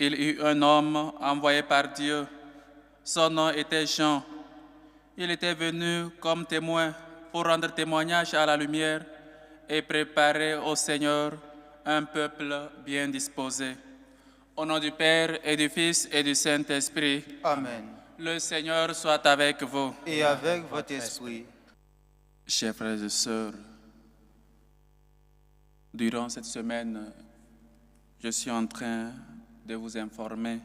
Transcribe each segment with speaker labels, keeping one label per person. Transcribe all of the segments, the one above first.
Speaker 1: Il eut un homme envoyé par Dieu. Son nom était Jean. Il était venu comme témoin pour rendre témoignage à la lumière et préparer au Seigneur un peuple bien disposé. Au nom du Père et du Fils et du Saint-Esprit.
Speaker 2: Amen.
Speaker 1: Le Seigneur soit avec vous.
Speaker 2: Et avec votre esprit.
Speaker 1: Chers frères et sœurs, durant cette semaine, je suis en train de vous informer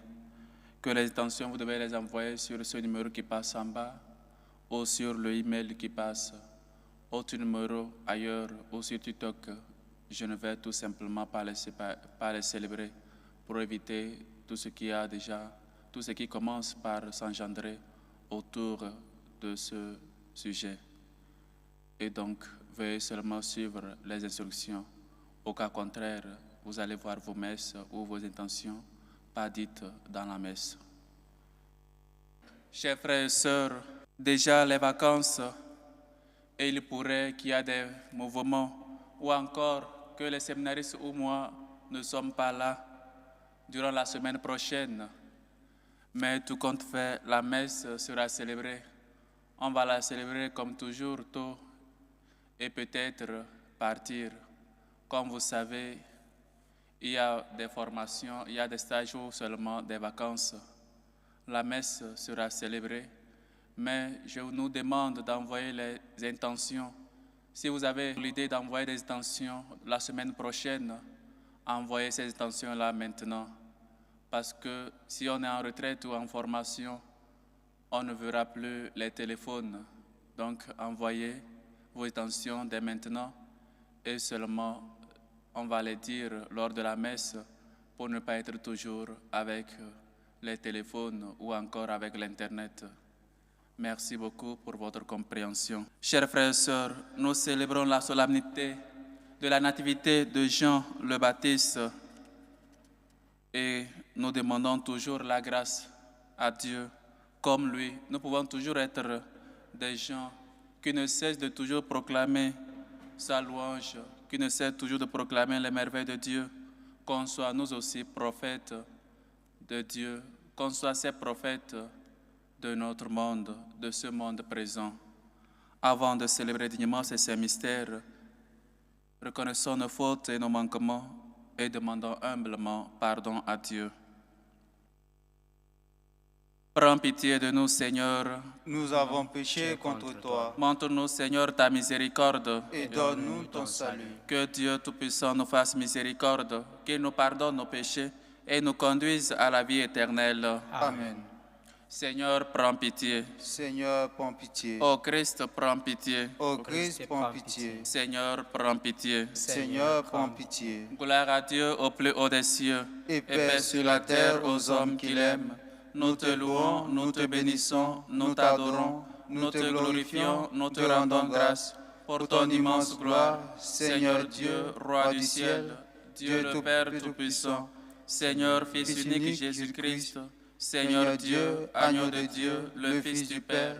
Speaker 1: que les intentions, vous devez les envoyer sur ce numéro qui passe en bas ou sur le email qui passe, autre numéro ailleurs ou sur TikTok. Je ne vais tout simplement pas les célébrer pour éviter tout ce qui commence par s'engendrer autour de ce sujet. Et donc, veuillez seulement suivre les instructions. Au cas contraire, vous allez voir vos messes ou vos intentions pas dites dans la messe. Chers frères et sœurs, déjà les vacances, et il pourrait qu'il y ait des mouvements ou encore que les séminaristes ou moi ne sommes pas là durant la semaine prochaine. Mais tout compte fait, la messe sera célébrée. On va la célébrer comme toujours tôt et peut-être partir. Comme vous savez, il y a des formations, il y a des stages ou seulement des vacances. La messe sera célébrée, mais je nous demande d'envoyer les intentions. Si vous avez l'idée d'envoyer des intentions la semaine prochaine, envoyez ces intentions-là maintenant. Parce que si on est en retraite ou en formation, on ne verra plus les téléphones. Donc, envoyez vos intentions dès maintenant et seulement on va les dire lors de la messe pour ne pas être toujours avec les téléphones ou encore avec l'Internet. Merci beaucoup pour votre compréhension. Chers frères et sœurs, nous célébrons la solennité de la nativité de Jean le Baptiste et nous demandons toujours la grâce à Dieu. Comme lui, nous pouvons toujours être des gens qui ne cessent de toujours proclamer sa louange, qui ne cessent toujours de proclamer les merveilles de Dieu, qu'on soit nous aussi prophètes de Dieu, qu'on soit ces prophètes de notre monde, de ce monde présent. Avant de célébrer dignement ces saints mystères, reconnaissons nos fautes et nos manquements et demandons humblement pardon à Dieu. Prends pitié de nous, Seigneur.
Speaker 2: Nous avons péché contre toi.
Speaker 1: Montre-nous, Seigneur, ta miséricorde.
Speaker 2: Et donne-nous ton salut.
Speaker 1: Que Dieu Tout-Puissant nous fasse miséricorde, qu'il nous pardonne nos péchés et nous conduise à la vie éternelle.
Speaker 2: Amen.
Speaker 1: Seigneur, prends pitié.
Speaker 2: Seigneur, prends pitié.
Speaker 1: Ô Christ, prends pitié.
Speaker 2: Ô Christ, prends pitié.
Speaker 1: Seigneur, prends pitié.
Speaker 2: Seigneur, prends pitié.
Speaker 1: Gloire à Dieu au plus haut des cieux
Speaker 2: Et paix sur la terre aux hommes qu'il aime.
Speaker 1: Nous te louons, nous te bénissons, nous t'adorons, nous te glorifions, nous te rendons grâce pour ton immense gloire, Seigneur Dieu, Roi du ciel, Dieu le Père Tout-Puissant, Seigneur Fils unique Jésus-Christ, Seigneur Dieu, Agneau de Dieu, le Fils du Père,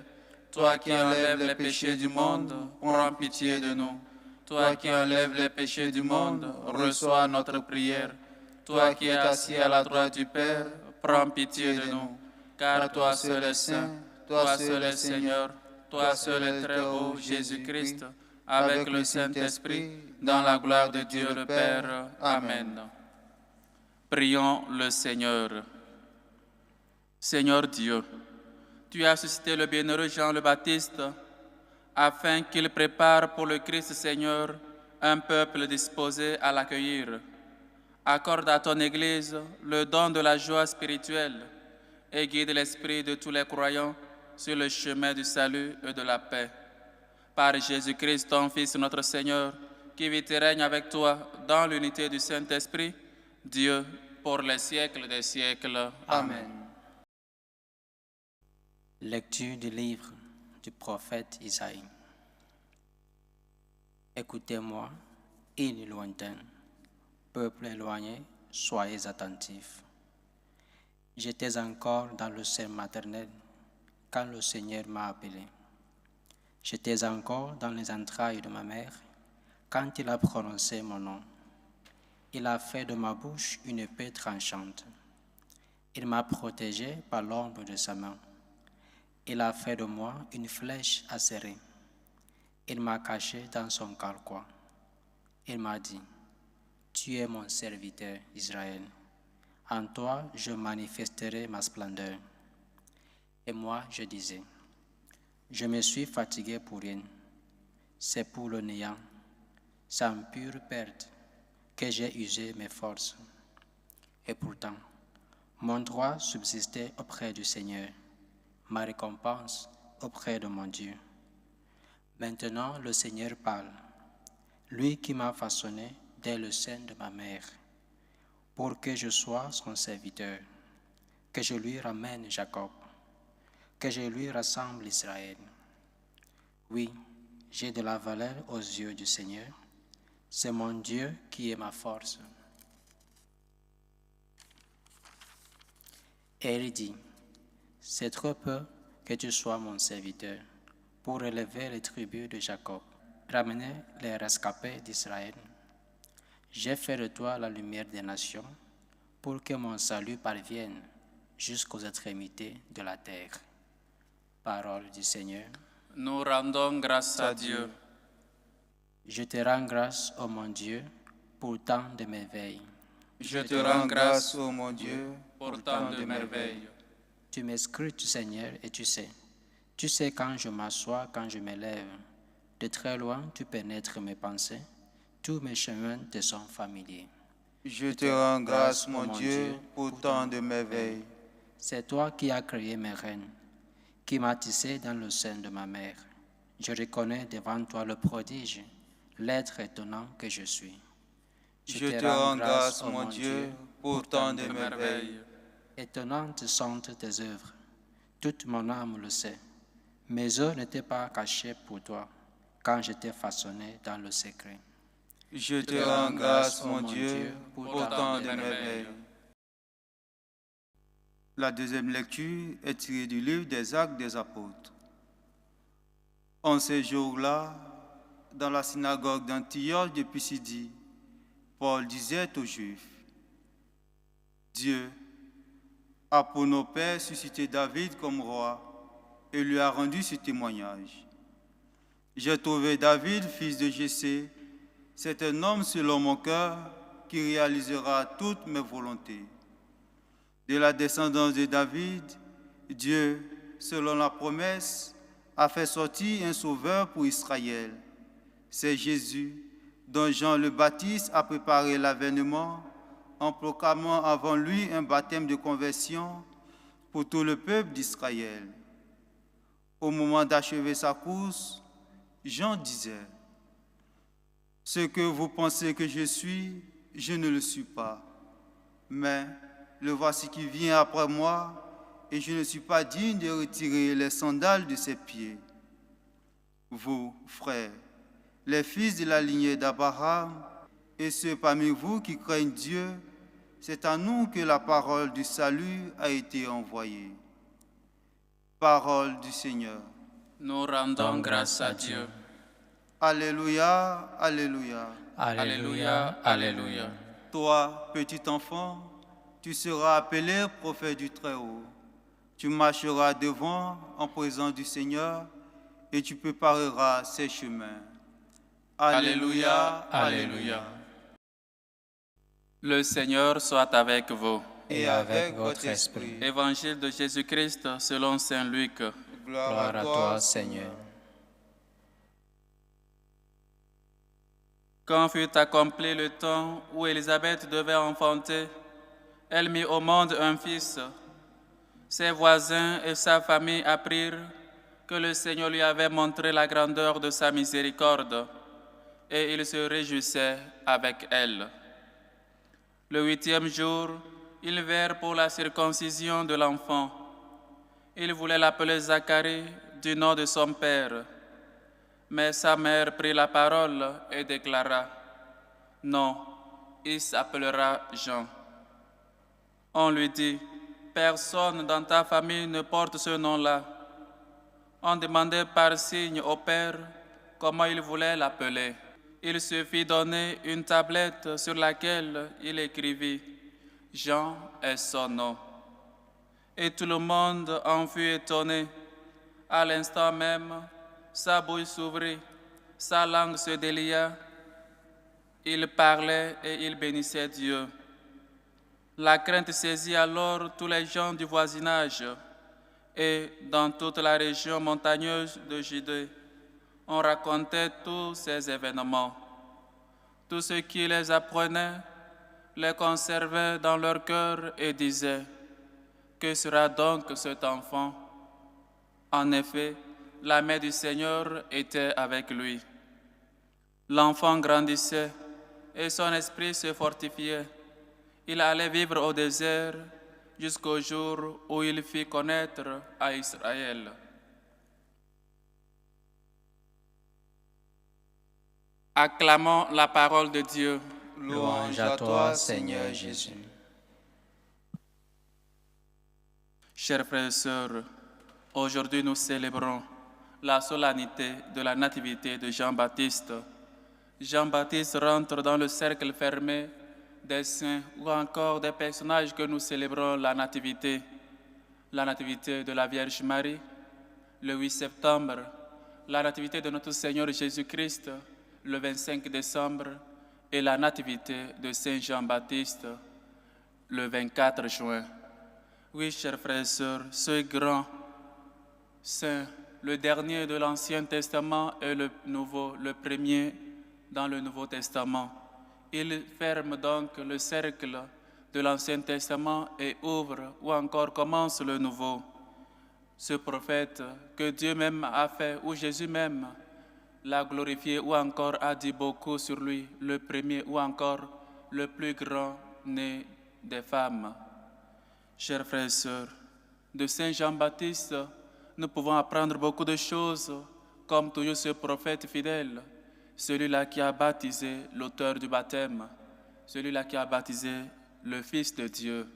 Speaker 1: toi qui enlèves les péchés du monde, prends pitié de nous. Toi qui enlèves les péchés du monde, reçois notre prière. Toi qui es assis à la droite du Père, prends pitié de nous. Car toi seul est saint, toi seul est Seigneur, toi seul est très haut, Jésus-Christ, avec le Saint-Esprit, dans la gloire de Dieu le Père. Amen. Prions le Seigneur. Seigneur Dieu, tu as suscité le bienheureux Jean le Baptiste afin qu'il prépare pour le Christ Seigneur un peuple disposé à l'accueillir. Accorde à ton Église le don de la joie spirituelle et guide l'esprit de tous les croyants sur le chemin du salut et de la paix. Par Jésus-Christ, ton Fils, notre Seigneur, qui vit et règne avec toi dans l'unité du Saint-Esprit, Dieu, pour les siècles des siècles.
Speaker 2: Amen.
Speaker 3: Lecture du livre du prophète Isaïe. Écoutez-moi, îles lointaines, peuple éloigné, soyez attentifs. J'étais encore dans le sein maternel quand le Seigneur m'a appelé. J'étais encore dans les entrailles de ma mère quand il a prononcé mon nom. Il a fait de ma bouche une épée tranchante. Il m'a protégé par l'ombre de sa main. Il a fait de moi une flèche acérée. Il m'a caché dans son carquois. Il m'a dit, tu es mon serviteur, Israël. En toi, je manifesterai ma splendeur. Et moi, je disais, je me suis fatigué pour rien. C'est pour le néant, sans pure perte, que j'ai usé mes forces. Et pourtant, mon droit subsistait auprès du Seigneur, ma récompense auprès de mon Dieu. Maintenant, le Seigneur parle, lui qui m'a façonné dès le sein de ma mère, pour que je sois son serviteur, que je lui ramène Jacob, que je lui rassemble Israël. Oui, j'ai de la valeur aux yeux du Seigneur, c'est mon Dieu qui est ma force. Et il dit, c'est trop peu que tu sois mon serviteur pour relever les tribus de Jacob, ramener les rescapés d'Israël. J'ai fait de toi la lumière des nations pour que mon salut parvienne jusqu'aux extrémités de la terre. Parole du Seigneur.
Speaker 1: Nous rendons grâce à Dieu.
Speaker 3: Je te rends grâce, ô mon Dieu, pour tant de merveilles.
Speaker 2: Je te rends grâce, ô mon Dieu,
Speaker 1: Pour tant de merveilles.
Speaker 3: Tu m'escrutes, Seigneur, et tu sais. Tu sais quand je m'assois, quand je me lève. De très loin, tu pénètres mes pensées. Tous mes chemins te sont familiers.
Speaker 2: Je te rends grâce, mon Dieu, pour tant de merveilles.
Speaker 3: C'est toi qui as créé mes reines, qui m'as tissé dans le sein de ma mère. Je reconnais devant toi le prodige, l'être étonnant que je suis.
Speaker 2: Je te rends grâce, mon Dieu, pour tant de merveilles.
Speaker 3: Étonnantes sont tes œuvres. Toute mon âme le sait. Mes os n'étaient pas cachés pour toi quand j'étais façonné dans le secret.
Speaker 2: Je te rends grâce, mon Dieu, pour tant de merveilles. La deuxième lecture est tirée du livre des Actes des Apôtres. En ces jours-là, dans la synagogue d'Antioche de Pisidie, Paul disait aux Juifs, Dieu a pour nos pères suscité David comme roi et lui a rendu ce témoignage. J'ai trouvé David, fils de Jessé, c'est un homme selon mon cœur qui réalisera toutes mes volontés. De la descendance de David, Dieu, selon la promesse, a fait sortir un sauveur pour Israël. C'est Jésus, dont Jean le Baptiste a préparé l'avènement en proclamant avant lui un baptême de conversion pour tout le peuple d'Israël. Au moment d'achever sa course, Jean disait, « Ce que vous pensez que je suis, je ne le suis pas, mais le voici qui vient après moi, et je ne suis pas digne de retirer les sandales de ses pieds. Vous, frères, les fils de la lignée d'Abraham, et ceux parmi vous qui craignent Dieu, c'est à nous que la parole du salut a été envoyée. » Parole du Seigneur.
Speaker 1: Nous rendons grâce à Dieu.
Speaker 2: Alléluia, alléluia.
Speaker 1: Alléluia, alléluia.
Speaker 2: Toi, petit enfant, tu seras appelé prophète du Très-Haut. Tu marcheras devant en présence du Seigneur et tu prépareras ses chemins.
Speaker 1: Alléluia, alléluia. Le Seigneur soit avec vous.
Speaker 2: Et avec votre esprit.
Speaker 1: Évangile de Jésus-Christ selon saint Luc.
Speaker 2: Gloire à toi,
Speaker 3: Seigneur.
Speaker 1: Quand fut accompli le temps où Élisabeth devait enfanter, elle mit au monde un fils. Ses voisins et sa famille apprirent que le Seigneur lui avait montré la grandeur de sa miséricorde, et ils se réjouissaient avec elle. Le 8e jour, ils vinrent pour la circoncision de l'enfant. Ils voulaient l'appeler Zacharie du nom de son père. Mais sa mère prit la parole et déclara, « Non, il s'appellera Jean. » On lui dit, « Personne dans ta famille ne porte ce nom-là. » On demandait par signe au père comment il voulait l'appeler. Il se fit donner une tablette sur laquelle il écrivit, « Jean est son nom. » Et tout le monde en fut étonné. À l'instant même, sa bouche s'ouvrit, sa langue se délia. Il parlait et il bénissait Dieu. La crainte saisit alors tous les gens du voisinage et dans toute la région montagneuse de Judée. On racontait tous ces événements. Tous ceux qui les apprenaient les conservaient dans leur cœur et disaient: que sera donc cet enfant? En effet, la main du Seigneur était avec lui. L'enfant grandissait et son esprit se fortifiait. Il allait vivre au désert jusqu'au jour où il fit connaître à Israël. Acclamons la parole de Dieu.
Speaker 3: Louange à toi, Seigneur Jésus.
Speaker 1: Chers frères et sœurs, aujourd'hui nous célébrons la solennité de la nativité de Jean-Baptiste. Jean-Baptiste rentre dans le cercle fermé des saints ou encore des personnages que nous célébrons la nativité de la Vierge Marie, le 8 septembre, la nativité de notre Seigneur Jésus-Christ, le 25 décembre, et la nativité de Saint Jean-Baptiste, le 24 juin. Oui, chers frères et sœurs, ce grand saint, le dernier de l'Ancien Testament et le premier dans le Nouveau Testament. Il ferme donc le cercle de l'Ancien Testament et ouvre ou encore commence le Nouveau. Ce prophète que Dieu même a fait, ou Jésus même l'a glorifié, ou encore a dit beaucoup sur lui, le premier ou encore le plus grand né des femmes. Chers frères et sœurs, de Saint Jean-Baptiste, nous pouvons apprendre beaucoup de choses, comme toujours ce prophète fidèle, celui-là qui a baptisé l'auteur du baptême, celui-là qui a baptisé le Fils de Dieu.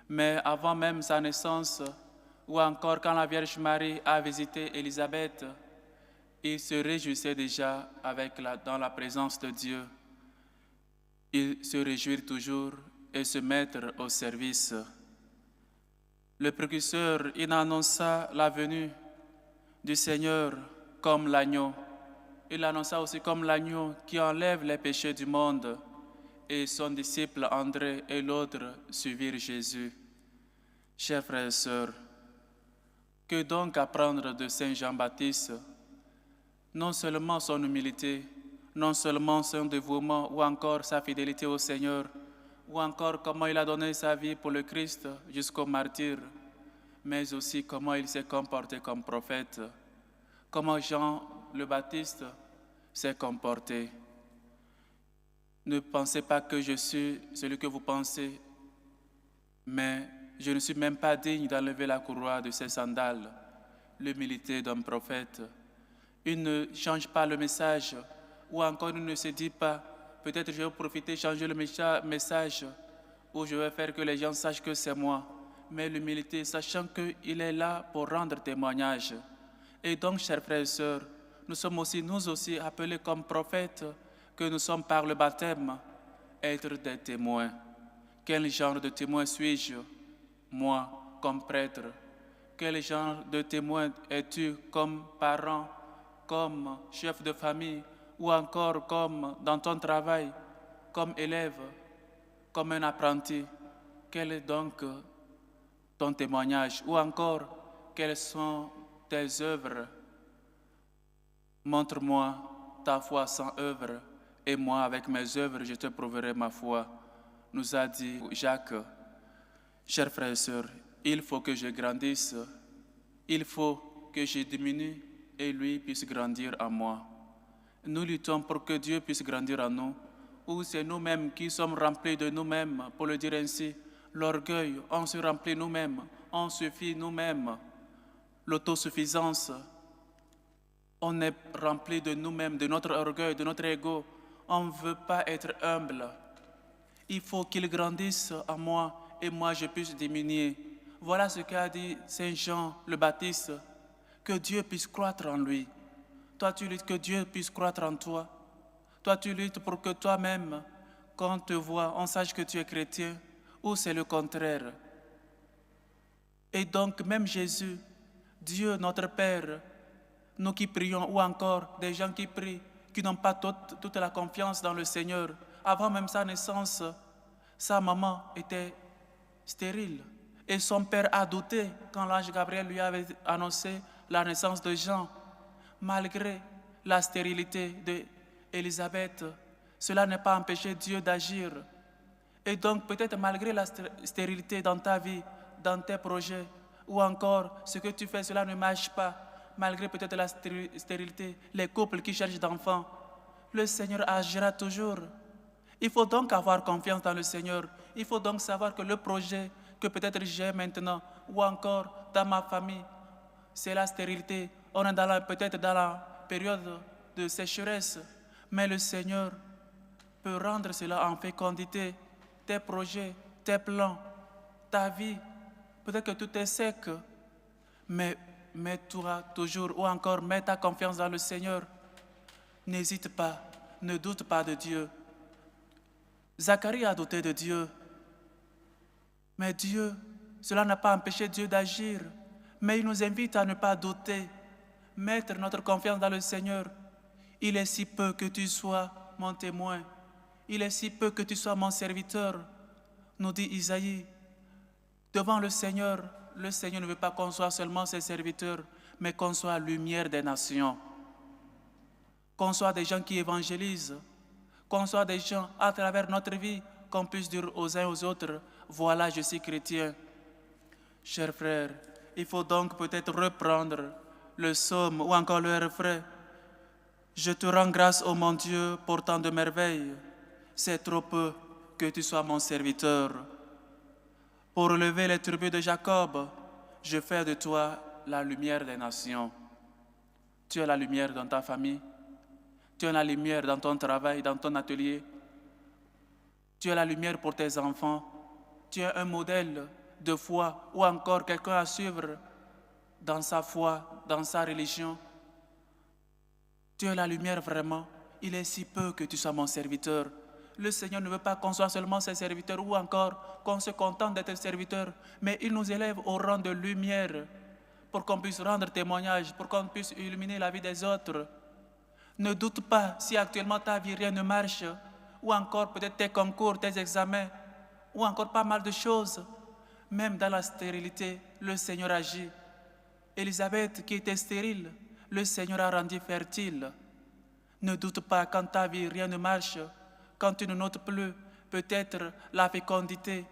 Speaker 1: Mais avant même sa naissance, ou encore quand la Vierge Marie a visité Élisabeth, il se réjouissait déjà dans la présence de Dieu. Il se réjouit toujours et se mettre au service. Le précurseur, il annonça la venue du Seigneur comme l'agneau. Il annonça aussi comme l'agneau qui enlève les péchés du monde. Et son disciple André et l'autre suivirent Jésus. Chers frères et sœurs, que donc apprendre de Saint Jean-Baptiste? Non seulement son humilité, non seulement son dévouement ou encore sa fidélité au Seigneur, ou encore comment il a donné sa vie pour le Christ jusqu'au martyre, mais aussi comment il s'est comporté comme prophète, comment Jean le Baptiste s'est comporté. Ne pensez pas que je suis celui que vous pensez, mais je ne suis même pas digne d'enlever la courroie de ses sandales. L'humilité d'un prophète. Il ne change pas le message, ou encore il ne se dit pas, peut-être je vais profiter, changer le message, ou je vais faire que les gens sachent que c'est moi. Mais l'humilité, sachant qu'il est là pour rendre témoignage. Et donc, chers frères et sœurs, nous sommes aussi, nous aussi, appelés comme prophètes, que nous sommes par le baptême, être des témoins. Quel genre de témoin suis-je, moi, comme prêtre? Quel genre de témoin es-tu comme parent, comme chef de famille, ou encore comme dans ton travail, comme élève, comme un apprenti? Quel est donc ton témoignage? Ou encore, quelles sont tes œuvres? Montre-moi ta foi sans œuvre, et moi, avec mes œuvres, je te prouverai ma foi, nous a dit Jacques. Chers frères et sœurs, il faut que je grandisse, il faut que je diminue et lui puisse grandir en moi. Nous luttons pour que Dieu puisse grandir en nous, ou c'est nous-mêmes qui sommes remplis de nous-mêmes, pour le dire ainsi, l'orgueil, on se remplit nous-mêmes, on suffit nous-mêmes, l'autosuffisance, on est rempli de nous-mêmes, de notre orgueil, de notre ego, on ne veut pas être humble. Il faut qu'il grandisse en moi et moi je puisse diminuer. Voilà ce qu'a dit Saint Jean le Baptiste, que Dieu puisse croître en lui. Toi tu luttes que Dieu puisse croître en toi. Toi tu luttes pour que toi-même, quand on te voit, on sache que tu es chrétien, ou c'est le contraire. Et donc, même Jésus, Dieu notre Père, nous qui prions, ou encore des gens qui prient, qui n'ont pas toute la confiance dans le Seigneur. Avant même sa naissance, sa maman était stérile. Et son père a douté quand l'ange Gabriel lui avait annoncé la naissance de Jean. Malgré la stérilité d'Élisabeth, cela n'a pas empêché Dieu d'agir. Et donc, peut-être malgré la stérilité dans ta vie, dans tes projets, ou encore ce que tu fais, cela ne marche pas, malgré peut-être la stérilité, les couples qui cherchent d'enfants, le Seigneur agira toujours. Il faut donc avoir confiance dans le Seigneur. Il faut donc savoir que le projet que peut-être j'ai maintenant, ou encore dans ma famille, c'est la stérilité. On est peut-être dans la période de sécheresse, mais le Seigneur peut rendre cela en fécondité. Tes projets, tes plans, ta vie, peut-être que tout est sec, mais mets-toi toujours, ou encore mets ta confiance dans le Seigneur. N'hésite pas, ne doute pas de Dieu. Zacharie a douté de Dieu, mais Dieu, cela n'a pas empêché Dieu d'agir. Mais il nous invite à ne pas douter, mettre notre confiance dans le Seigneur. Il est si peu que tu sois mon témoin. Il est si peu que tu sois mon serviteur, nous dit Isaïe. Devant le Seigneur ne veut pas qu'on soit seulement ses serviteurs, mais qu'on soit lumière des nations. Qu'on soit des gens qui évangélisent, qu'on soit des gens à travers notre vie, qu'on puisse dire aux uns aux autres, voilà, je suis chrétien. Chers frères, il faut donc peut-être reprendre le psaume ou encore le refrain. Je te rends grâce, ô mon Dieu, pour tant de merveilles. C'est trop peu que tu sois mon serviteur. Pour relever les tribus de Jacob, je fais de toi la lumière des nations. Tu es la lumière dans ta famille. Tu es la lumière dans ton travail, dans ton atelier. Tu es la lumière pour tes enfants. Tu es un modèle de foi ou encore quelqu'un à suivre dans sa foi, dans sa religion. Tu es la lumière vraiment. Il est si peu que tu sois mon serviteur. Le Seigneur ne veut pas qu'on soit seulement ses serviteurs ou encore qu'on se contente d'être serviteur, mais il nous élève au rang de lumière pour qu'on puisse rendre témoignage, pour qu'on puisse illuminer la vie des autres. Ne doute pas si actuellement ta vie rien ne marche, ou encore peut-être tes concours, tes examens, ou encore pas mal de choses. Même dans la stérilité, le Seigneur agit. Élisabeth qui était stérile, le Seigneur a rendu fertile. Ne doute pas quand ta vie rien ne marche, quand tu ne notes plus peut-être la fécondité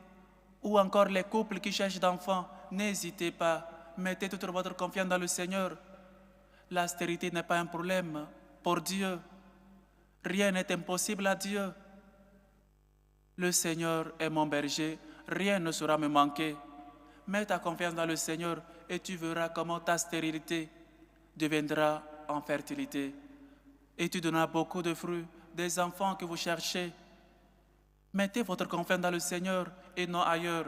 Speaker 1: ou encore les couples qui cherchent d'enfants, n'hésitez pas, mettez toute votre confiance dans le Seigneur. La stérilité n'est pas un problème pour Dieu. Rien n'est impossible à Dieu. Le Seigneur est mon berger, rien ne saura me manquer. Mets ta confiance dans le Seigneur et tu verras comment ta stérilité deviendra en fertilité. Et tu donneras beaucoup de fruits, des enfants que vous cherchez. Mettez votre confiance dans le Seigneur et non ailleurs.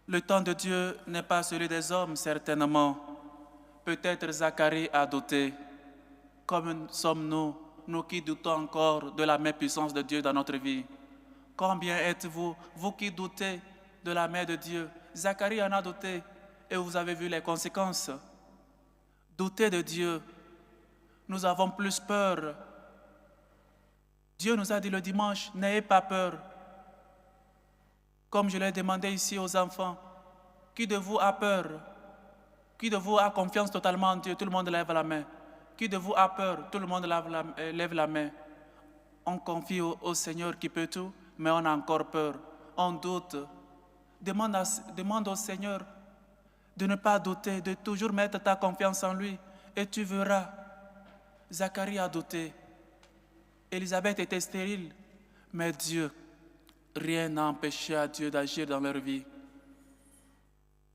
Speaker 1: Le temps de Dieu n'est pas celui des hommes, certainement. Peut-être Zacharie a douté. Comme sommes-nous, nous qui doutons encore de la main puissance de Dieu dans notre vie? Combien êtes-vous, vous qui doutez de la main de Dieu? Zacharie en a douté et vous avez vu les conséquences. Douter de Dieu, nous avons plus peur. Dieu nous a dit le dimanche, n'ayez pas peur. Comme je l'ai demandé ici aux enfants, qui de vous a peur? Qui de vous a confiance totalement en Dieu? Tout le monde lève la main. Qui de vous a peur? Tout le monde lève la main. On confie au Seigneur qui peut tout, mais on a encore peur. On doute. Demande au Seigneur de ne pas douter, de toujours mettre ta confiance en lui, et tu verras. Zacharie a douté. Élisabeth était stérile, mais Dieu, rien n'a empêché à Dieu d'agir dans leur vie.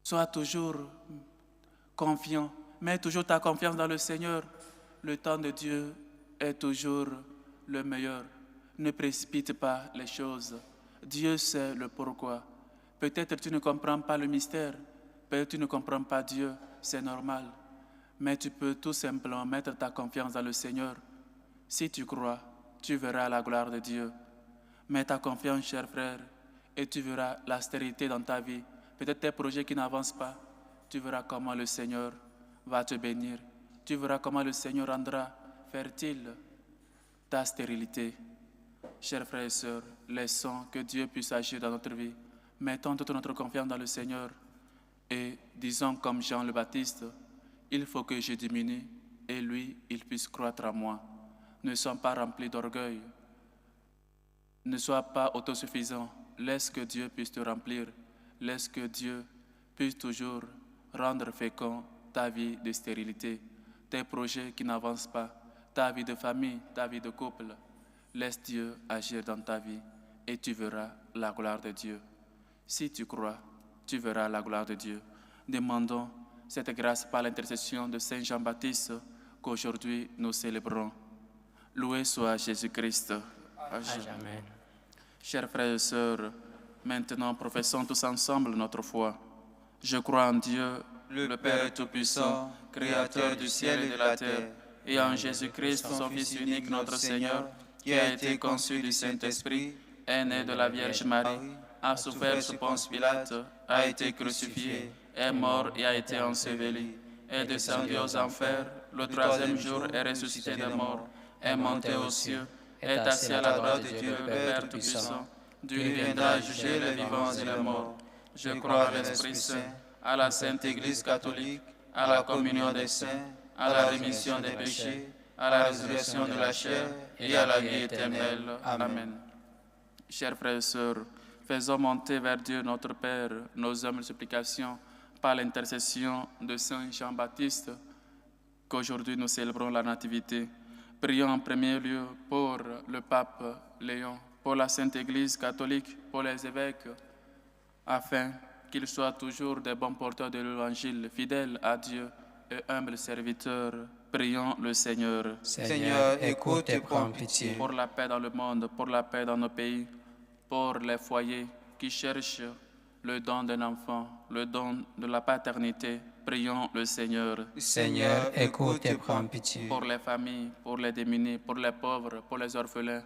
Speaker 1: Sois toujours confiant, mets toujours ta confiance dans le Seigneur. Le temps de Dieu est toujours le meilleur. Ne précipite pas les choses. Dieu sait le pourquoi. Peut-être tu ne comprends pas le mystère, peut-être tu ne comprends pas Dieu, c'est normal. Mais tu peux tout simplement mettre ta confiance dans le Seigneur. Si tu crois, tu verras la gloire de Dieu. Mets ta confiance, cher frère, et tu verras la stérilité dans ta vie. Peut-être tes projets qui n'avancent pas, tu verras comment le Seigneur va te bénir. Tu verras comment le Seigneur rendra fertile ta stérilité. Chers frères et sœurs, laissons que Dieu puisse agir dans notre vie. Mettons toute notre confiance dans le Seigneur et disons comme Jean le Baptiste, il faut que je diminue et lui, il puisse croître à moi. Ne sois pas rempli d'orgueil. Ne sois pas autosuffisant. Laisse que Dieu puisse te remplir. Laisse que Dieu puisse toujours rendre fécond ta vie de stérilité, tes projets qui n'avancent pas, ta vie de famille, ta vie de couple. Laisse Dieu agir dans ta vie et tu verras la gloire de Dieu. Si tu crois, tu verras la gloire de Dieu. Demandons cette grâce par l'intercession de Saint Jean-Baptiste qu'aujourd'hui nous célébrons. Loué soit Jésus-Christ.
Speaker 3: Amen.
Speaker 1: Chers frères et sœurs, maintenant professons tous ensemble notre foi. Je crois en Dieu, le Père Tout-Puissant, Créateur du ciel et de la terre, et en Jésus-Christ, son Fils unique, notre Seigneur, qui a été conçu du Saint-Esprit, est né de la Vierge Marie, a souffert sous Ponce Pilate, a été crucifié, est mort et a été enseveli, est descendu aux enfers, le troisième jour est ressuscité des morts, est monté aux cieux, est assis à la droite de Dieu, le Père Tout-Puissant. Dieu viendra juger les vivants et les morts. Je crois à l'Esprit Saint, à la Sainte Église catholique, à la communion des saints, à la rémission des péchés, à la résurrection de la chair et à la vie éternelle. Amen. Chers frères et sœurs, faisons monter vers Dieu notre Père nos humbles supplications par l'intercession de Saint Jean-Baptiste, qu'aujourd'hui nous célébrons la Nativité. Prions en premier lieu pour le pape Léon, pour la Sainte Église catholique, pour les évêques, afin qu'ils soient toujours des bons porteurs de l'Évangile, fidèles à Dieu et humbles serviteurs. Prions le Seigneur.
Speaker 3: Seigneur, écoute et prends pitié.
Speaker 1: Pour la paix dans le monde, pour la paix dans nos pays, pour les foyers qui cherchent le don d'un enfant, le don de la paternité, prions le Seigneur.
Speaker 3: Seigneur, écoute et prends pitié.
Speaker 1: Pour les familles, pour les démunis, pour les pauvres, pour les orphelins,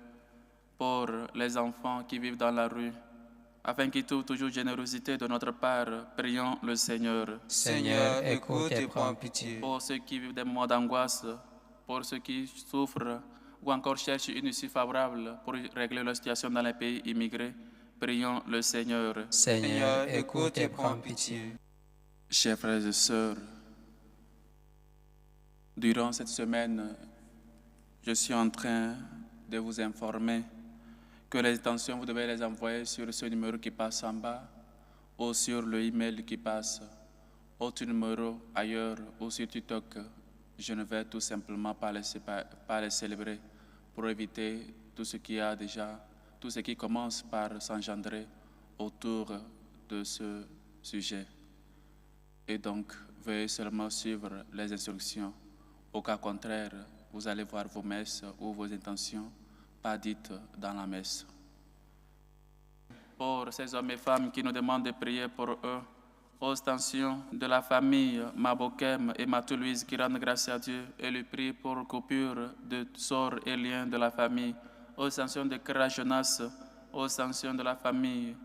Speaker 1: pour les enfants qui vivent dans la rue, afin qu'ils trouvent toujours générosité de notre part, prions le Seigneur.
Speaker 3: Seigneur, écoute et prends pitié.
Speaker 1: Pour ceux qui vivent des moments d'angoisse, pour ceux qui souffrent ou encore cherchent une issue favorable pour régler leur situation dans les pays immigrés, prions le Seigneur.
Speaker 3: Seigneur, écoute et prends pitié.
Speaker 1: Chers frères et sœurs, durant cette semaine, je suis en train de vous informer que les intentions, vous devez les envoyer sur ce numéro qui passe en bas ou sur le email qui passe, autre numéro ailleurs ou sur TikTok. Je ne vais tout simplement pas les célébrer pour éviter tout ce qui a déjà, tout ce qui commence par s'engendrer autour de ce sujet. Et donc, veuillez seulement suivre les instructions. Au cas contraire, vous allez voir vos messes ou vos intentions pas dites dans la messe. Pour ces hommes et femmes qui nous demandent de prier pour eux, aux tensions de la famille Mabokem et Matou-Louise qui rendent grâce à Dieu et lui prient pour coupure de sorts et liens de la famille, aux tensions de Kra Jonas, aux tensions de la famille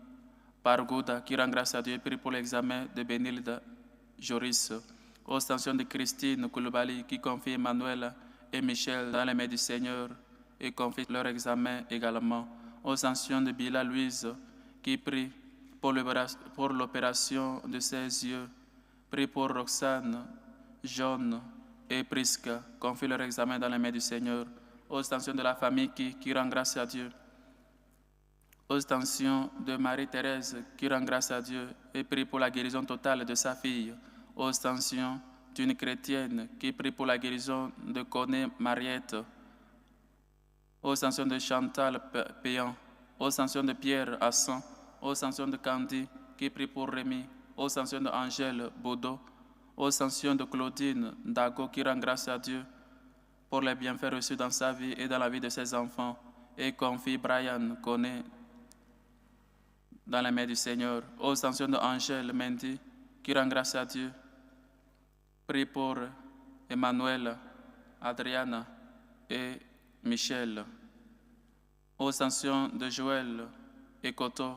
Speaker 1: Pargouda qui rend grâce à Dieu et prie pour l'examen de Benilde Joris, aux tensions de Christine Koulibaly qui confie Emmanuel et Michel dans les mains du Seigneur et confie leur examen également, aux tensions de Bila Louise qui prie pour l'opération de ses yeux, prie pour Roxane, John et Prisca, confie leur examen dans les mains du Seigneur, aux tensions de la famille qui rend grâce à Dieu, aux tensions de Marie-Thérèse qui rend grâce à Dieu et prie pour la guérison totale de sa fille, aux tensions d'une chrétienne qui prie pour la guérison de Coné Mariette, aux tensions de Chantal Péan, aux tensions de Pierre Assan, aux tensions de Candy qui prie pour Rémi, aux tensions de Angèle Boudot, aux tensions de Claudine Dago qui rend grâce à Dieu pour les bienfaits reçus dans sa vie et dans la vie de ses enfants, et confie Brian Coné dans les mains du Seigneur, aux tensions de Angèle Mendy qui rend grâce à Dieu. Prie pour Emmanuel, Adriana et Michel, aux tensions de Joël et Koto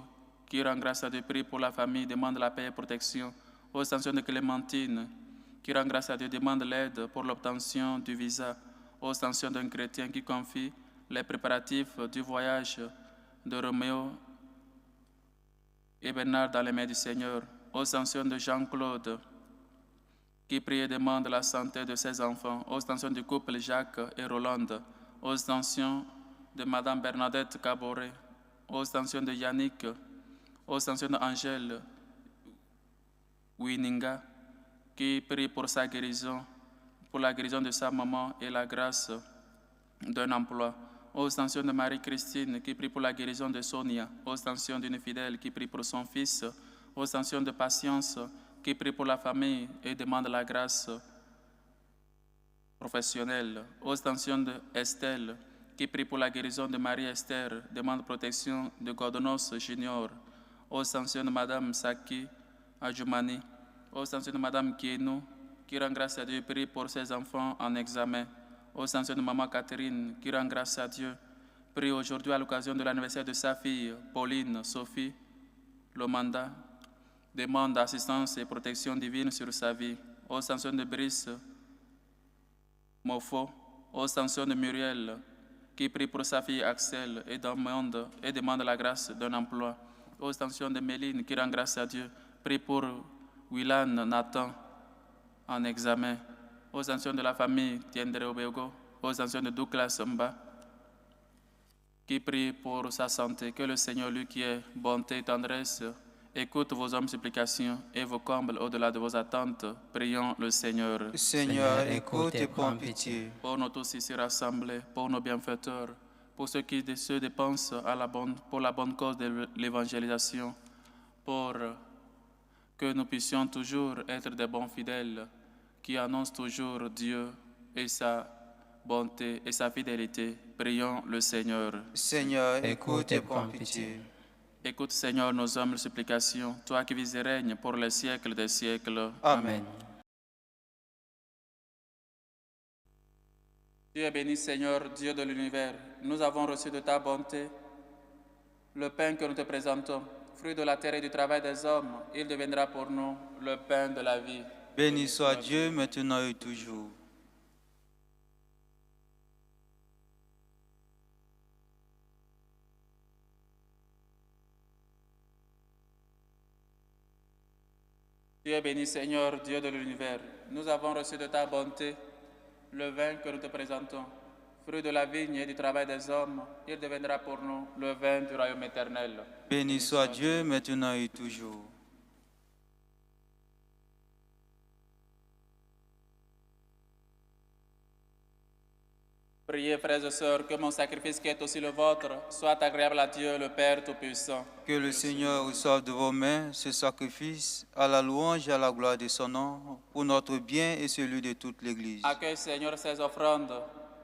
Speaker 1: qui rend grâce à Dieu, prie pour la famille, demande la paix et protection. Aux intentions de Clémentine, qui rend grâce à Dieu, demande l'aide pour l'obtention du visa. Aux intentions d'un chrétien qui confie les préparatifs du voyage de Roméo et Bernard dans les mains du Seigneur. Aux intentions de Jean-Claude, qui prie et demande la santé de ses enfants. Aux intentions du couple Jacques et Rolande. Aux intentions de Madame Bernadette Caboret. Aux intentions de Yannick. Aux intentions d'Angèle Wininga, qui prie pour sa guérison, pour la guérison de sa maman et la grâce d'un emploi. Aux intentions de Marie-Christine, qui prie pour la guérison de Sonia. Aux intentions d'une fidèle, qui prie pour son fils. Aux intentions de Patience, qui prie pour la famille et demande la grâce professionnelle. Aux intentions de Estelle, qui prie pour la guérison de Marie-Esther, demande protection de Gordonos Junior. Aux intentions de Madame Saki Adjoumani. Aux intentions de Madame Kienou, qui rend grâce à Dieu, prie pour ses enfants en examen. Aux intentions de Maman Catherine, qui rend grâce à Dieu, prie aujourd'hui à l'occasion de l'anniversaire de sa fille, Pauline Sophie Lomanda, demande assistance et protection divine sur sa vie. Aux intentions de Brice Mofo. Aux intentions de Muriel, qui prie pour sa fille Axel et dans le monde et demande la grâce d'un emploi. Aux intentions de Méline, qui rend grâce à Dieu, prie pour Willan Nathan en examen. Aux intentions de la famille Tiendre Obego. Aux intentions de Douglas Mba, qui prie pour sa santé. Que le Seigneur, lui qui est bonté et tendresse, écoute vos hommes supplications et vous comble au-delà de vos attentes. Prions le Seigneur.
Speaker 2: Seigneur, écoute et prends pitié.
Speaker 1: Pour nous tous ici rassemblés, pour nos bienfaiteurs, pour ceux qui se dépensent pour la bonne cause de l'évangélisation, pour que nous puissions toujours être des bons fidèles qui annoncent toujours Dieu et sa bonté et sa fidélité. Prions le Seigneur.
Speaker 2: Seigneur, écoute et prends pitié.
Speaker 1: Écoute, Seigneur, nos humbles supplications, toi qui vis et règnes pour les siècles des siècles.
Speaker 2: Amen.
Speaker 1: Dieu est béni, Seigneur, Dieu de l'univers. Nous avons reçu de ta bonté le pain que nous te présentons, fruit de la terre et du travail des hommes. Il deviendra pour nous le pain de la vie.
Speaker 2: Béni soit Dieu, maintenant et toujours.
Speaker 1: Dieu est béni, Seigneur, Dieu de l'univers. Nous avons reçu de ta bonté le vin que nous te présentons, fruit de la vigne et du travail des hommes. Il deviendra pour nous le vin du royaume éternel.
Speaker 2: Béni soit Dieu, maintenant et toujours.
Speaker 1: Priez, frères et sœurs, que mon sacrifice qui est aussi le vôtre soit agréable à Dieu, le Père Tout-Puissant.
Speaker 2: Que le Seigneur reçoive de vos mains ce sacrifice à la louange et à la gloire de son nom, pour notre bien et celui de toute l'Église.
Speaker 1: Accueille, Seigneur, ces offrandes.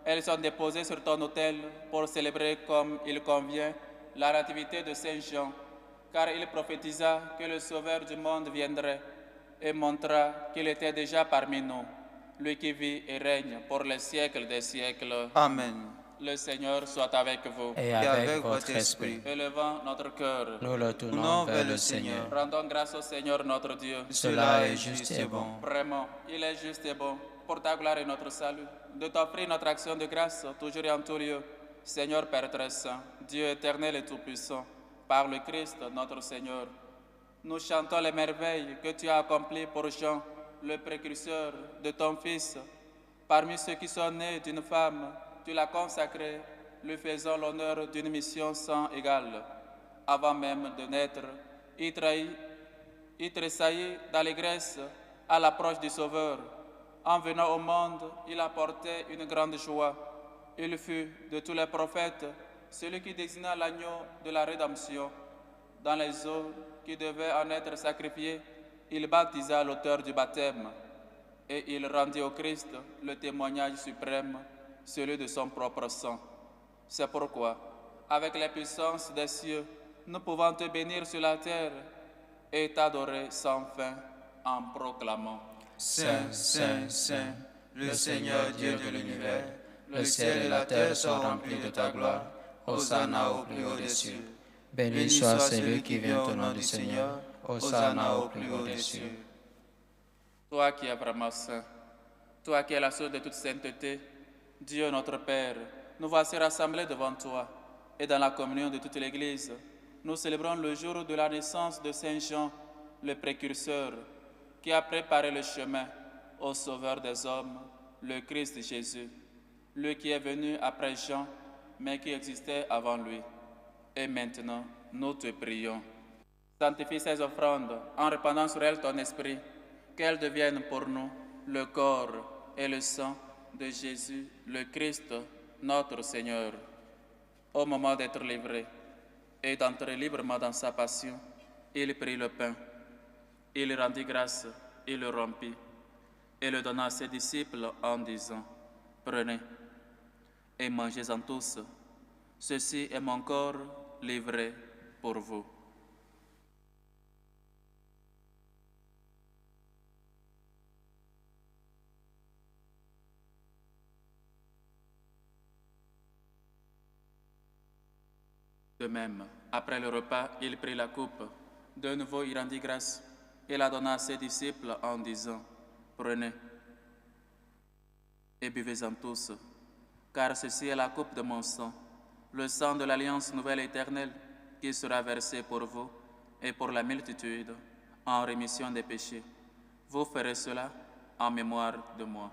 Speaker 1: Elles sont déposées sur ton autel pour célébrer comme il convient la nativité de Saint Jean, car il prophétisa que le Sauveur du monde viendrait et montra qu'il était déjà parmi nous. Lui qui vit et règne pour les siècles des siècles.
Speaker 2: Amen.
Speaker 1: Le Seigneur soit avec vous.
Speaker 3: Et avec votre esprit,
Speaker 1: Élevons notre cœur.
Speaker 3: nous le tournons vers le Seigneur.
Speaker 1: Rendons grâce au Seigneur notre Dieu.
Speaker 3: Cela est juste et bon.
Speaker 1: Vraiment, il est juste et bon, pour ta gloire et notre salut, de t'offrir notre action de grâce, toujours et en tout lieu. Seigneur Père très saint, Dieu éternel et tout-puissant, par le Christ notre Seigneur. Nous chantons les merveilles que tu as accomplies pour Jean, le précurseur de ton Fils. Parmi ceux qui sont nés d'une femme, tu l'as consacré, lui faisant l'honneur d'une mission sans égale. Avant même de naître, il tressaillit d'allégresse à l'approche du Sauveur. En venant au monde, il apportait une grande joie. Il fut, de tous les prophètes, celui qui désigna l'agneau de la rédemption. Dans les eaux qui devaient en être sacrifiées, il baptisa l'auteur du baptême et il rendit au Christ le témoignage suprême, celui de son propre sang. C'est pourquoi, avec les puissances des cieux, nous pouvons te bénir sur la terre et t'adorer sans fin en proclamant:
Speaker 2: Saint, Saint, Saint, le Seigneur Dieu de l'univers, le ciel et la terre sont remplis de ta gloire. Hosanna au plus haut des cieux.
Speaker 3: Béni soit celui qui vient au nom du Seigneur. Hosanna au plus haut des cieux.
Speaker 1: Toi qui es vraiment saint, toi qui es la source de toute sainteté, Dieu notre Père, nous voici rassemblés devant toi et dans la communion de toute l'Église. Nous célébrons le jour de la naissance de Saint Jean, le précurseur, qui a préparé le chemin au Sauveur des hommes, le Christ Jésus, lui qui est venu après Jean, mais qui existait avant lui. Et maintenant, nous te prions. Sanctifie ces offrandes en répandant sur elles ton esprit, qu'elles deviennent pour nous le corps et le sang de Jésus, le Christ, notre Seigneur. Au moment d'être livré et d'entrer librement dans sa passion, il prit le pain, il rendit grâce, il le rompit et le donna à ses disciples en disant, « Prenez et mangez-en tous, ceci est mon corps livré pour vous. » De même, après le repas, il prit la coupe. De nouveau, il rendit grâce et la donna à ses disciples en disant, « Prenez et buvez-en tous, car ceci est la coupe de mon sang, le sang de l'alliance nouvelle et éternelle, qui sera versé pour vous et pour la multitude en rémission des péchés. Vous ferez cela en mémoire de moi. »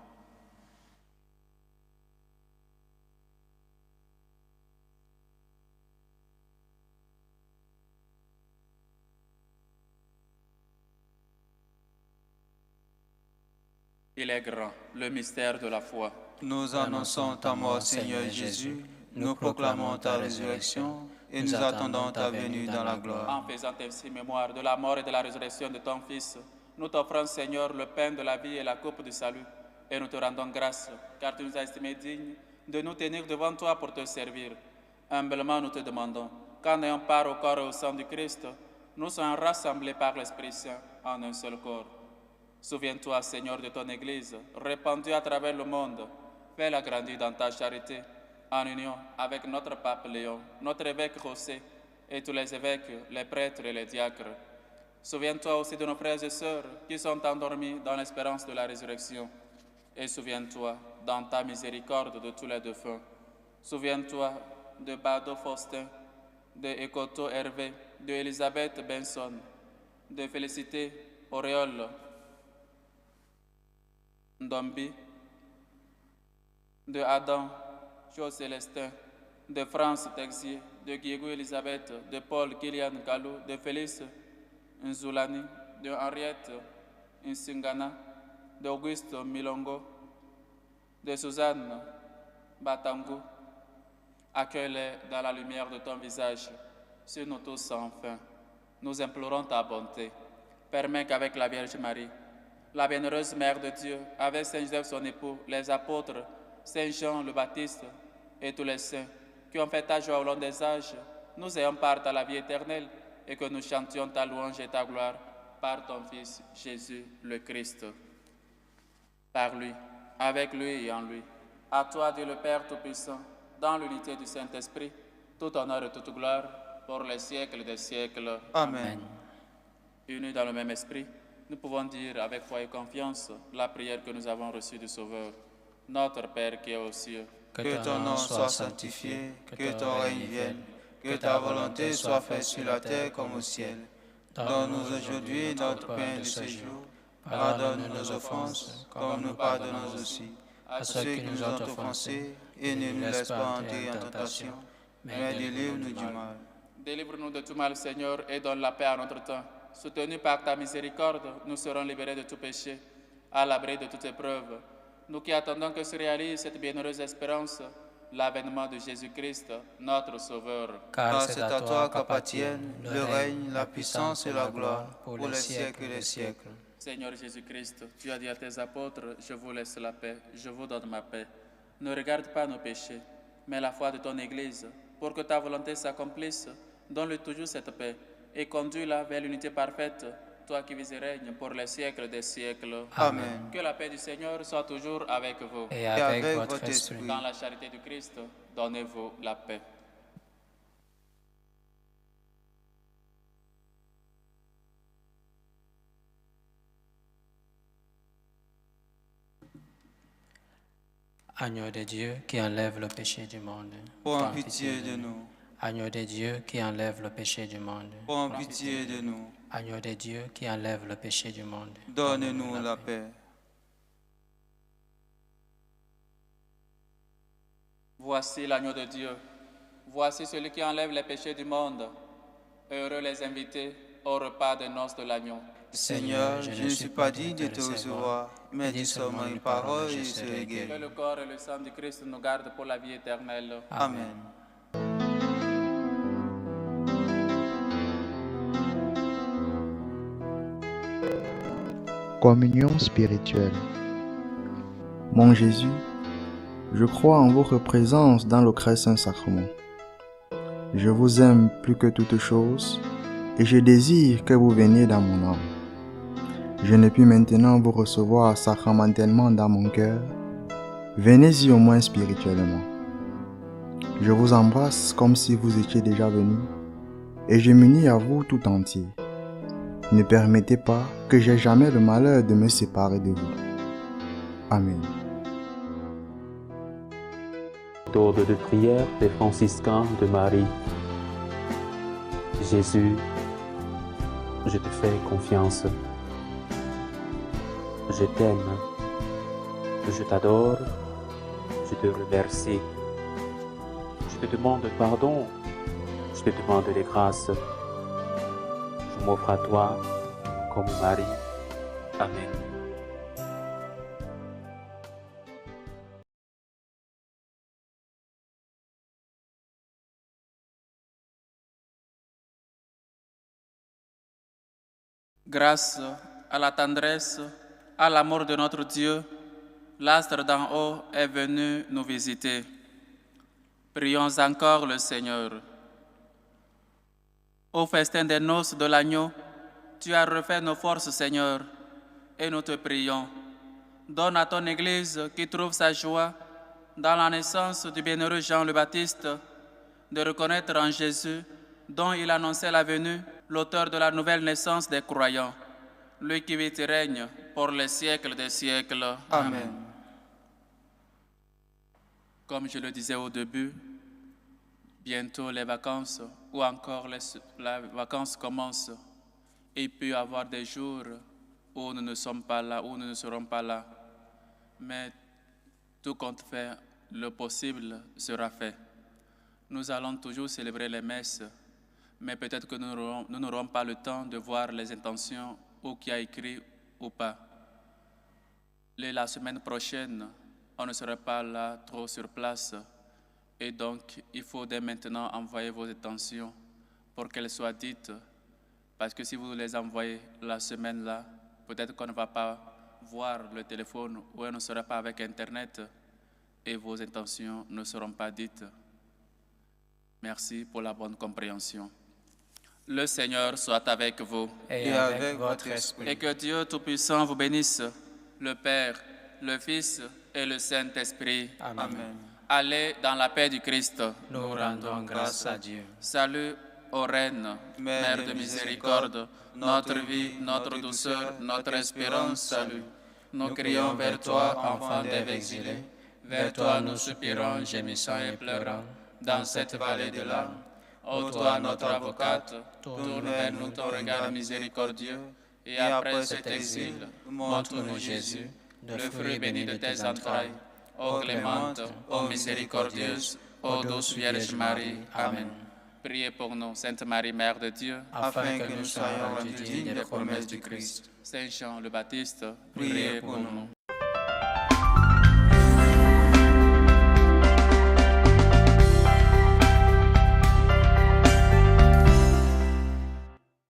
Speaker 1: Il est grand, le mystère de la foi.
Speaker 2: Nous annonçons ta mort, Seigneur Jésus, nous proclamons ta résurrection et nous attendons ta venue dans la gloire.
Speaker 1: En faisant ainsi mémoire de la mort et de la résurrection de ton Fils, nous t'offrons, Seigneur, le pain de la vie et la coupe du salut, et nous te rendons grâce, car tu nous as estimés dignes de nous tenir devant toi pour te servir. Humblement, nous te demandons, qu'en ayant part au corps et au sang du Christ, nous soyons rassemblés par l'Esprit Saint en un seul corps. Souviens-toi, Seigneur, de ton Église, répandue à travers le monde. Fais-la grandir dans ta charité, en union avec notre pape Léon, notre évêque José, et tous les évêques, les prêtres et les diacres. Souviens-toi aussi de nos frères et sœurs qui sont endormis dans l'espérance de la résurrection. Et souviens-toi, dans ta miséricorde, de tous les défunts. Souviens-toi de Bado Faustin, de Ekoto Hervé, de Elisabeth Benson, de Félicité Auréole, Ndombi, de Adam Jo-Célestin, de France Texier, de Guigou Elisabeth, de Paul Kilian Galou, de Félix Nzulani, de Henriette Nsingana, d'Auguste Milongo, de Suzanne Batangu. Accueille-les dans la lumière de ton visage, sur nous tous sans fin. Nous implorons ta bonté. Permets qu'avec la Vierge Marie, la bienheureuse Mère de Dieu, avec Saint Joseph son époux, les apôtres, Saint Jean le Baptiste et tous les saints qui ont fait ta joie au long des âges, nous ayons part à la vie éternelle et que nous chantions ta louange et ta gloire par ton Fils Jésus le Christ. Par lui, avec lui et en lui, à toi Dieu le Père Tout-Puissant, dans l'unité du Saint-Esprit, tout honneur et toute gloire pour les siècles des siècles.
Speaker 2: Amen.
Speaker 1: Unis dans le même esprit, nous pouvons dire avec foi et confiance la prière que nous avons reçue du Sauveur. Notre Père qui est aux cieux,
Speaker 2: Que ton nom soit sanctifié, que ton règne vienne, que ta volonté soit faite sur la terre comme au ciel. Donne-nous aujourd'hui notre pain de ce jour. Pardonne nos offenses, comme nous pardonnons aussi à ceux qui nous ont offensés, et ne nous laisse pas entrer en tentation, mais délivre-nous du mal.
Speaker 1: Délivre-nous de tout mal, Seigneur, et donne la paix à notre temps. Soutenus par ta miséricorde, nous serons libérés de tout péché, à l'abri de toute épreuve. Nous qui attendons que se réalise cette bienheureuse espérance, l'avènement de Jésus-Christ, notre Sauveur.
Speaker 2: Car c'est à toi qu'appartiennent le règne, la puissance et la gloire pour les siècles des siècles.
Speaker 1: Seigneur Jésus-Christ, tu as dit à tes apôtres, je vous laisse la paix, je vous donne ma paix. Ne regarde pas nos péchés, mais la foi de ton Église, pour que ta volonté s'accomplisse. Donne-lui toujours cette paix et conduis-la vers l'unité parfaite, toi qui vis et règnes pour les siècles des siècles.
Speaker 2: Amen.
Speaker 1: Que la paix du Seigneur soit toujours avec vous.
Speaker 3: Et avec votre esprit.
Speaker 1: Dans la charité du Christ, donnez-vous la paix.
Speaker 3: Agneau de Dieu qui enlève le péché du monde.
Speaker 2: Prends pitié de nous.
Speaker 3: Agneau de Dieu qui enlève le péché du monde.
Speaker 2: Prends pitié de nous.
Speaker 3: Agneau de Dieu qui enlève le péché du monde.
Speaker 2: Donne-nous la paix.
Speaker 1: Voici l'agneau de Dieu. Voici celui qui enlève les péchés du monde. Heureux les invités au repas des noces de l'agneau.
Speaker 2: Seigneur, je ne suis pas digne de te recevoir, mais dis seulement une parole et je serai
Speaker 1: Que
Speaker 2: guéri.
Speaker 1: le corps et le sang du Christ nous gardent pour la vie éternelle.
Speaker 2: Amen.
Speaker 4: Communion spirituelle. Mon Jésus, je crois en votre présence dans le très saint sacrement. Je vous aime plus que toute chose et je désire que vous veniez dans mon âme. Je ne puis maintenant vous recevoir sacramentellement dans mon cœur. Venez-y au moins spirituellement. Je vous embrasse comme si vous étiez déjà venu et je m'unis à vous tout entier. Ne permettez pas que j'aie jamais le malheur de me séparer de vous. Amen.
Speaker 5: Méthode de prière des franciscains de Marie. Jésus, je te fais confiance. Je t'aime. Je t'adore. Je te remercie. Je te demande pardon. Je te demande les grâces. Je m'offre à toi comme Marie. Amen.
Speaker 1: Grâce à la tendresse, à l'amour de notre Dieu, l'astre d'en haut est venu nous visiter. Prions encore le Seigneur. Au festin des noces de l'agneau, tu as refait nos forces, Seigneur, et nous te prions. Donne à ton Église qui trouve sa joie dans la naissance du bienheureux Jean le Baptiste de reconnaître en Jésus, dont il annonçait la venue, l'auteur de la nouvelle naissance des croyants, lui qui vit et règne pour les siècles des siècles.
Speaker 2: Amen.
Speaker 1: Comme je le disais au début, bientôt les vacances ou encore les vacances commencent. Et il peut y avoir des jours où nous ne sommes pas là, où nous ne serons pas là. Mais tout compte fait, le possible sera fait. Nous allons toujours célébrer les messes, mais peut-être que nous n'aurons pas le temps de voir les intentions ou qui a écrit ou pas. La semaine prochaine, on ne sera pas là trop sur place. Et donc, il faut dès maintenant envoyer vos intentions pour qu'elles soient dites. Parce que si vous les envoyez la semaine-là, peut-être qu'on ne va pas voir le téléphone ou on ne sera pas avec Internet et vos intentions ne seront pas dites. Merci pour la bonne compréhension. Le Seigneur soit avec vous.
Speaker 2: Et avec votre esprit.
Speaker 1: Et que Dieu Tout-Puissant vous bénisse, le Père, le Fils et le Saint-Esprit.
Speaker 2: Amen.
Speaker 1: Allez dans la paix du Christ.
Speaker 3: Nous rendons grâce à Dieu.
Speaker 1: Salut ô Reine, Mère de miséricorde, notre vie, notre douceur, notre espérance, salut. Nous crions vers toi, enfant d'Ève exilés. Vers toi nous soupirons, gémissant et pleurant, dans cette vallée de larmes. Ô toi, notre avocate, tourne vers nous ton regard miséricordieux, et après cet exil, montre-nous Jésus, le fruit béni de tes entrailles. Ô clémente, ô miséricordieuse, ô douce Vierge Marie. Amen. Priez pour nous, Sainte Marie, Mère de Dieu,
Speaker 2: Afin que nous soyons rendus dignes des promesses du Christ.
Speaker 1: Saint Jean le Baptiste,
Speaker 2: Priez pour nous.